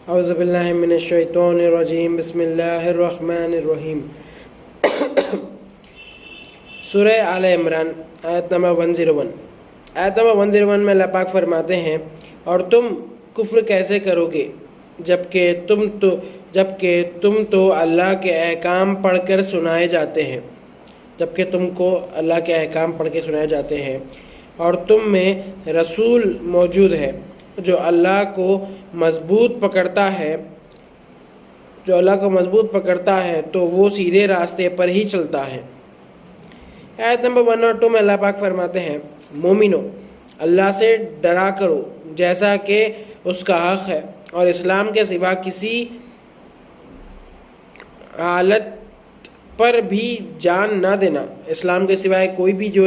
اعوذ باللہ من الشیطان الرجیم بسم اللہ الرحمن الرحیم۔ سورہ آل عمران آیت نمبر 101۔ آیت نمبر 101 میں اللہ پاک فرماتے ہیں، اور تم کفر کیسے کرو گے جبکہ تم تو اللہ کے احکام پڑھ کر سنائے جاتے ہیں، جبکہ تم کو اللہ کے احکام پڑھ کے سنائے جاتے ہیں، اور تم میں رسول موجود ہے جو اللہ کو مضبوط پکڑتا ہے تو وہ سیدھے راستے پر ہی چلتا ہے۔ آیت نمبر 102 میں اللہ پاک فرماتے ہیں، مومنو اللہ سے ڈرا کرو جیسا کہ اس کا حق ہے، اور اسلام کے سوا کسی حالت پر بھی جان نہ دینا۔ اسلام کے سوائے کوئی بھی جو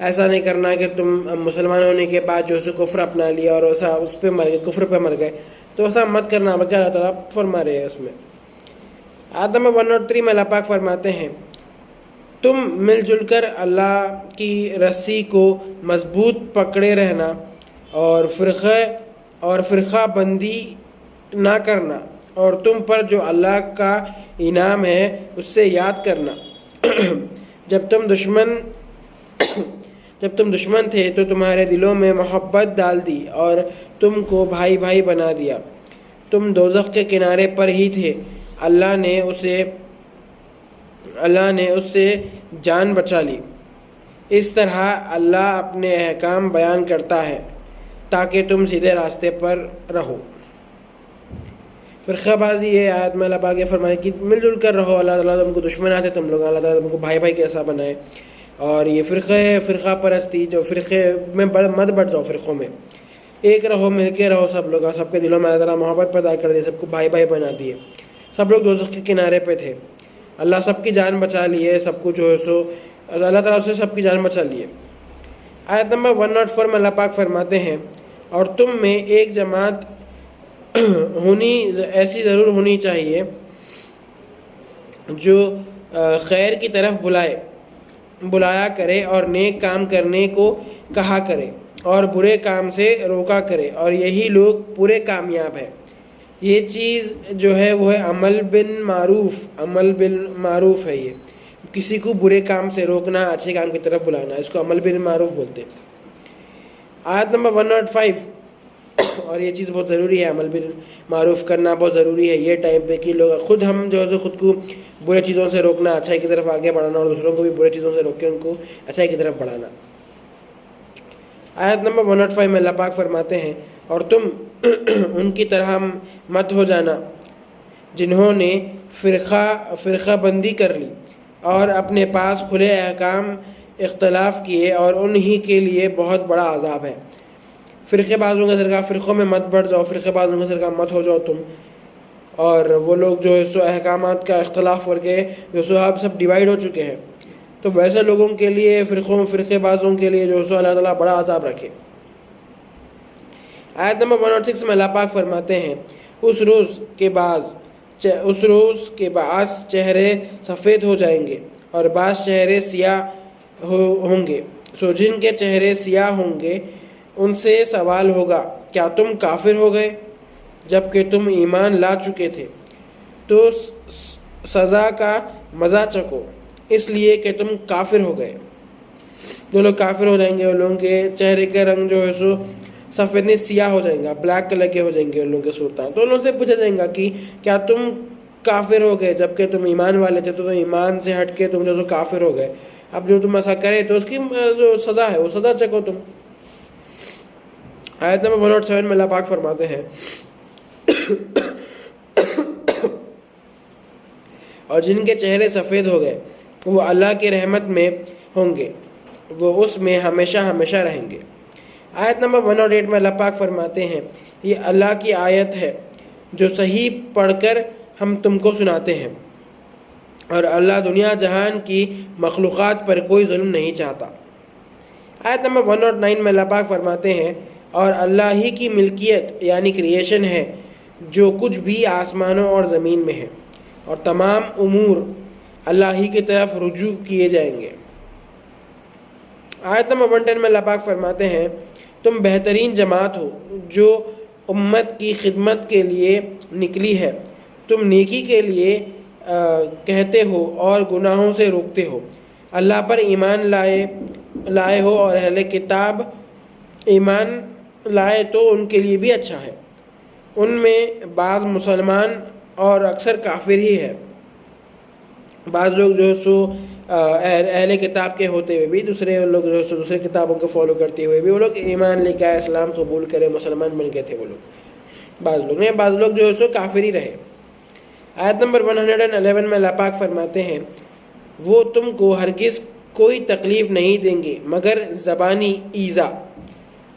ایسا نہیں کرنا کہ تم مسلمان ہونے کے بعد جو کفر اپنا لیا اور ایسا اس پہ مر گئے، کفر پہ مر گئے، تو ایسا مت کرنا، بلکہ اللہ تعالیٰ فرما رہے ہیں اس میں۔ آیت نمبر 103 میں اللہ پاک فرماتے ہیں، تم مل جل کر اللہ کی رسی کو مضبوط پکڑے رہنا اور فرقہ بندی نہ کرنا، اور تم پر جو اللہ کا انعام ہے اس سے یاد کرنا۔ جب تم دشمن تھے تو تمہارے دلوں میں محبت ڈال دی اور تم کو بھائی بھائی بنا دیا۔ تم دوزخ کے کنارے پر ہی تھے، اللہ نے اس سے جان بچا لی۔ اس طرح اللہ اپنے احکام بیان کرتا ہے تاکہ تم سیدھے راستے پر رہو۔ فرقہ بازی یہ آیت میں اللہ پاک یہ فرمائے کہ مل جل کر رہو، اللہ تعالیٰ تم کو دشمن آتے تم لوگ، اللہ تعالیٰ تم کو بھائی بھائی کیسا بنائے۔ اور یہ فرقہ پرستی، جو فرقے میں مت بٹ جاؤ، فرقوں میں ایک رہو، مل کے رہو سب لوگ، سب کے دلوں میں اللہ تعالیٰ محبت پیدا کر دی، سب کو بھائی بھائی بنا دیے۔ سب لوگ دوزخ کے کنارے پہ تھے، اللہ سب کی جان بچا لیے، سب کو جو ہے سو اللہ تعالیٰ سے سب کی جان بچا لیے۔ آیت نمبر 104 میں اللہ پاک فرماتے ہیں، اور تم میں ایک جماعت ایسی ضرور ہونی چاہیے جو خیر کی طرف بلایا کرے اور نیک کام کرنے کو کہا کرے اور برے کام سے روکا کرے، اور یہی لوگ پورے کامیاب ہیں۔ یہ چیز جو ہے وہ ہے عمل بالمعروف ہے۔ یہ کسی کو برے کام سے روکنا، اچھے کام کی طرف بلانا، اس کو عمل بالمعروف بولتے ہیں۔ آیت نمبر 105، اور یہ چیز بہت ضروری ہے، عمل بالمعروف کرنا بہت ضروری ہے یہ ٹائم پہ، کہ لوگ ہم جو ہے خود کو برے چیزوں سے روکنا، اچھائی کی طرف آگے بڑھانا، اور دوسروں کو بھی برے چیزوں سے روک کے ان کو اچھائی کی طرف بڑھانا۔ آیت نمبر 105 میں اللہ پاک فرماتے ہیں، اور تم ان کی طرح مت ہو جانا جنہوں نے فرقہ بندی کر لی اور اپنے پاس کھلے احکام اختلاف کیے، اور انہی کے لیے بہت بڑا عذاب ہے۔ فرقے بازوں کا سرکار، فرقوں میں مت بڑھ جاؤ، فرقے بازوں کا سرکار مت ہو جاؤ تم، اور وہ لوگ جو ہے سو احکامات کا اختلاف کر کے جو سو آپ سب ڈیوائیڈ ہو چکے ہیں، تو ویسے لوگوں کے لیے فرقے بازوں کے لیے جو سو اللہ تعالیٰ بڑا عذاب رکھے۔ آیت نمبر 106 میں اللہ پاک فرماتے ہیں، اس روز کے بعض چہرے سفید ہو جائیں گے اور بعض چہرے سیاہ ہوں گے، سو جن کے چہرے سیاہ ہوں گے ان سے سوال ہوگا، کیا تم کافر ہو گئے جبکہ تم ایمان لا چکے تھے؟ تو سزا کا مزہ چکھو اس لیے کہ تم کافر ہو گئے۔ جو لوگ کافر ہو جائیں گے ان لوگوں کے چہرے کے رنگ جو ہے سو سفید نہیں سیاہ ہو جائیں گا، بلیک کلر کے ہو جائیں گے ان لوگوں کے صورتیں، تو ان لوگوں سے پوچھا جائے گا کہ کیا تم کافر ہو گئے جبکہ تم ایمان والے تھے، تو ایمان سے ہٹ کے تم جو سو کافر ہو گئے۔ اب جو تم ایسا کرے تو اس کی جو سزا ہے وہ سزا چکھو تم۔ آیت نمبر 107 میں اللہ پاک فرماتے ہیں، اور جن کے چہرے سفید ہو گئے وہ اللہ کی رحمت میں ہوں گے، وہ اس میں ہمیشہ ہمیشہ رہیں گے۔ آیت نمبر 108 میں اللہ پاک فرماتے ہیں، یہ اللہ کی آیت ہے جو صحیح پڑھ کر ہم تم کو سناتے ہیں، اور اللہ دنیا جہان کی مخلوقات پر کوئی ظلم نہیں چاہتا۔ آیت نمبر 109 میں اللہ پاک فرماتے ہیں، اور اللہ ہی کی ملکیت یعنی کریشن ہے جو کچھ بھی آسمانوں اور زمین میں ہے، اور تمام امور اللہ ہی کی طرف رجوع کیے جائیں گے۔ آیت نمبر 110 میں اللہ پاک فرماتے ہیں، تم بہترین جماعت ہو جو امت کی خدمت کے لیے نکلی ہے۔ تم نیکی کے لیے کہتے ہو اور گناہوں سے روکتے ہو۔ اللہ پر ایمان لائے ہو اور اہل کتاب ایمان لائے تو ان کے لیے بھی اچھا ہے۔ ان میں بعض مسلمان اور اکثر کافر ہی ہے۔ بعض لوگ جو سو اہل کتاب کے ہوتے ہوئے بھی دوسرے لوگ جو سو دوسرے کتابوں کو فالو کرتے ہوئے بھی وہ لوگ ایمان لے کے آئے، اسلام قبول کرے، مسلمان بن گئے تھے وہ لوگ۔ بعض لوگ جو ہے سو کافر ہی رہے۔ آیت نمبر 111 میں اللہ پاک فرماتے ہیں وہ تم کو ہرگز کوئی تکلیف نہیں دیں گے مگر زبانی ایذا۔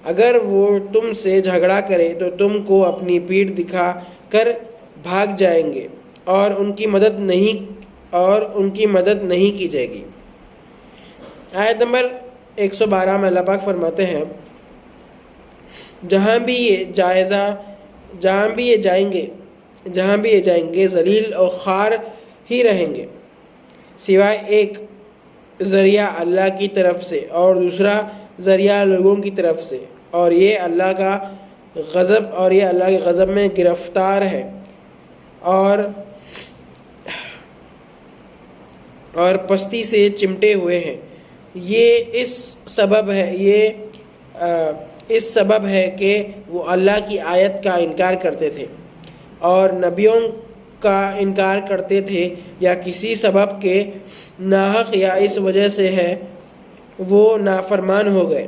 اگر وہ تم سے جھگڑا کرے تو تم کو اپنی پیٹھ دکھا کر بھاگ جائیں گے اور ان کی مدد نہیں کی جائے گی۔ آیت نمبر 112 میں اللہ پاک فرماتے ہیں جہاں بھی یہ جائیں گے ذلیل اور خوار ہی رہیں گے سوائے ایک ذریعہ اللہ کی طرف سے اور دوسرا ذریعہ لوگوں کی طرف سے، اور یہ اللہ کے غضب میں گرفتار ہے اور پستی سے چمٹے ہوئے ہیں۔ یہ اس سبب ہے کہ وہ اللہ کی آیت کا انکار کرتے تھے اور نبیوں کا انکار کرتے تھے، یا کسی سبب کے ناحق یا اس وجہ سے ہے وہ نافرمان ہو گئے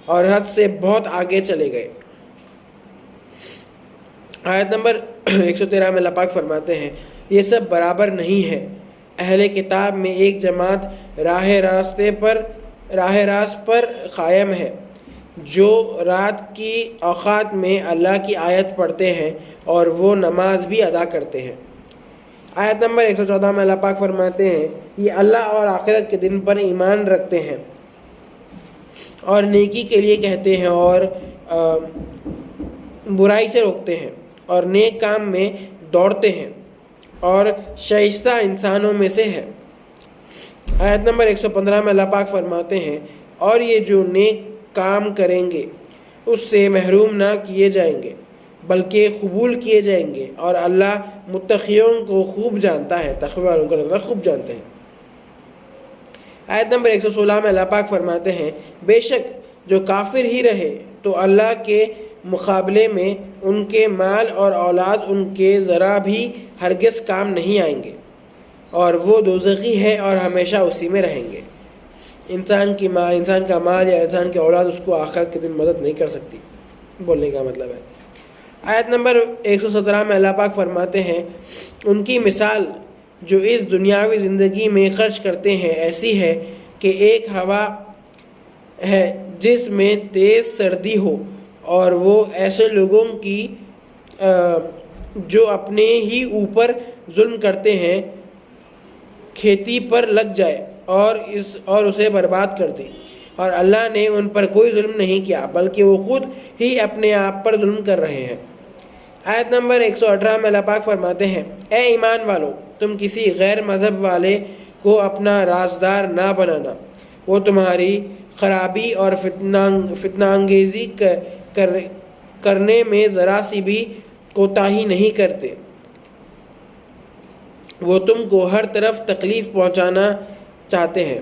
اور حد سے بہت آگے چلے گئے۔ آیت نمبر 113 میں اللہ پاک فرماتے ہیں یہ سب برابر نہیں ہے۔ اہل کتاب میں ایک جماعت راہ راست پر قائم ہے جو رات کی اوقات میں اللہ کی آیت پڑھتے ہیں اور وہ نماز بھی ادا کرتے ہیں۔ آیت نمبر 114 میں اللہ پاک فرماتے ہیں یہ اللہ اور آخرت کے دن پر ایمان رکھتے ہیں اور نیکی کے لیے کہتے ہیں اور برائی سے روکتے ہیں اور نیک کام میں دوڑتے ہیں اور شائستہ انسانوں میں سے ہے۔ آیت نمبر 115 میں اللہ پاک فرماتے ہیں اور یہ جو نیک کام کریں گے اس سے محروم نہ کیے جائیں گے بلکہ قبول کیے جائیں گے، اور اللہ متقیوں کو خوب جانتا ہے، تقوی والوں کو اللہ خوب جانتے ہیں۔ آیت نمبر 116 میں اللہ پاک فرماتے ہیں بے شک جو کافر ہی رہے تو اللہ کے مقابلے میں ان کے مال اور اولاد ان کے ذرا بھی ہرگز کام نہیں آئیں گے اور وہ دوزخی ہے اور ہمیشہ اسی میں رہیں گے۔ انسان کا مال یا انسان کی اولاد اس کو آخرت کے دن مدد نہیں کر سکتی، بولنے کا مطلب ہے۔ آیت نمبر 117 میں اللہ پاک فرماتے ہیں ان کی مثال جو اس دنیاوی زندگی میں خرچ کرتے ہیں ایسی ہے کہ ایک ہوا ہے جس میں تیز سردی ہو، اور وہ ایسے لوگوں کی جو اپنے ہی اوپر ظلم کرتے ہیں کھیتی پر لگ جائے اور اسے برباد کر دے، اور اللہ نے ان پر کوئی ظلم نہیں کیا بلکہ وہ خود ہی اپنے آپ پر ظلم کر رہے ہیں۔ آیت نمبر 118 میں اللہ پاک فرماتے ہیں اے ایمان والو تم کسی غیر مذہب والے کو اپنا رازدار نہ بنانا، وہ تمہاری خرابی اور فتنہ انگیزی کرنے میں ذرا سی بھی کوتاہی نہیں کرتے، وہ تم کو ہر طرف تکلیف پہنچانا چاہتے ہیں۔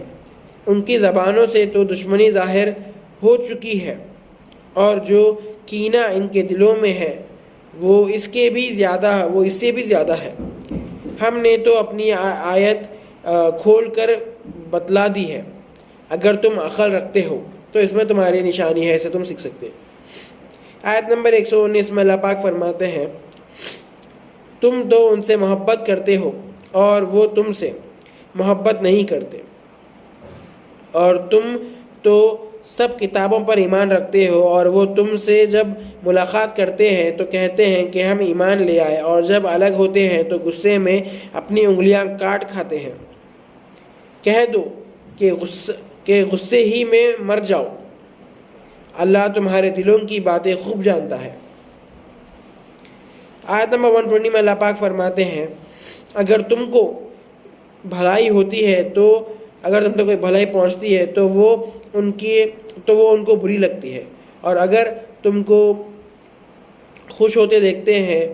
ان کی زبانوں سے تو دشمنی ظاہر ہو چکی ہے اور جو کینہ ان کے دلوں میں ہے وہ اس سے بھی زیادہ ہے۔ ہم نے تو اپنی آیت کھول کر بتلا دی ہے، اگر تم عقل رکھتے ہو تو اس میں تمہاری نشانی ہے، اسے تم سیکھ سکتے۔ آیت نمبر 119 میں اللہ پاک فرماتے ہیں تم تو ان سے محبت کرتے ہو اور وہ تم سے محبت نہیں کرتے، اور تم تو سب کتابوں پر ایمان رکھتے ہو، اور وہ تم سے جب ملاقات کرتے ہیں تو کہتے ہیں کہ ہم ایمان لے آئے، اور جب الگ ہوتے ہیں تو غصے میں اپنی انگلیاں کاٹ کھاتے ہیں۔ کہہ دو کہ غصے ہی میں مر جاؤ، اللہ تمہارے دلوں کی باتیں خوب جانتا ہے۔ آیت نمبر 120 میں اللہ پاک فرماتے ہیں اگر تم کو بھلائی ہوتی ہے تو اگر تم کو کوئی بھلائی پہنچتی ہے تو وہ ان کو بری لگتی ہے، اور اگر تم کو خوش ہوتے دیکھتے ہیں،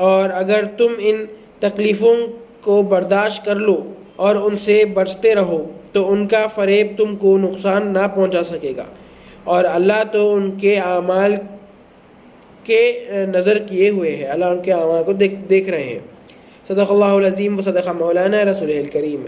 اور اگر تم ان تکلیفوں کو برداشت کر لو اور ان سے بچتے رہو تو ان کا فریب تم کو نقصان نہ پہنچا سکے گا، اور اللہ تو ان کے اعمال کے نظر کیے ہوئے ہے، اللہ ان کے اعمال کو دیکھ رہے ہیں۔ صدق اللہ العظیم و صدق مولانا رسول الکریم۔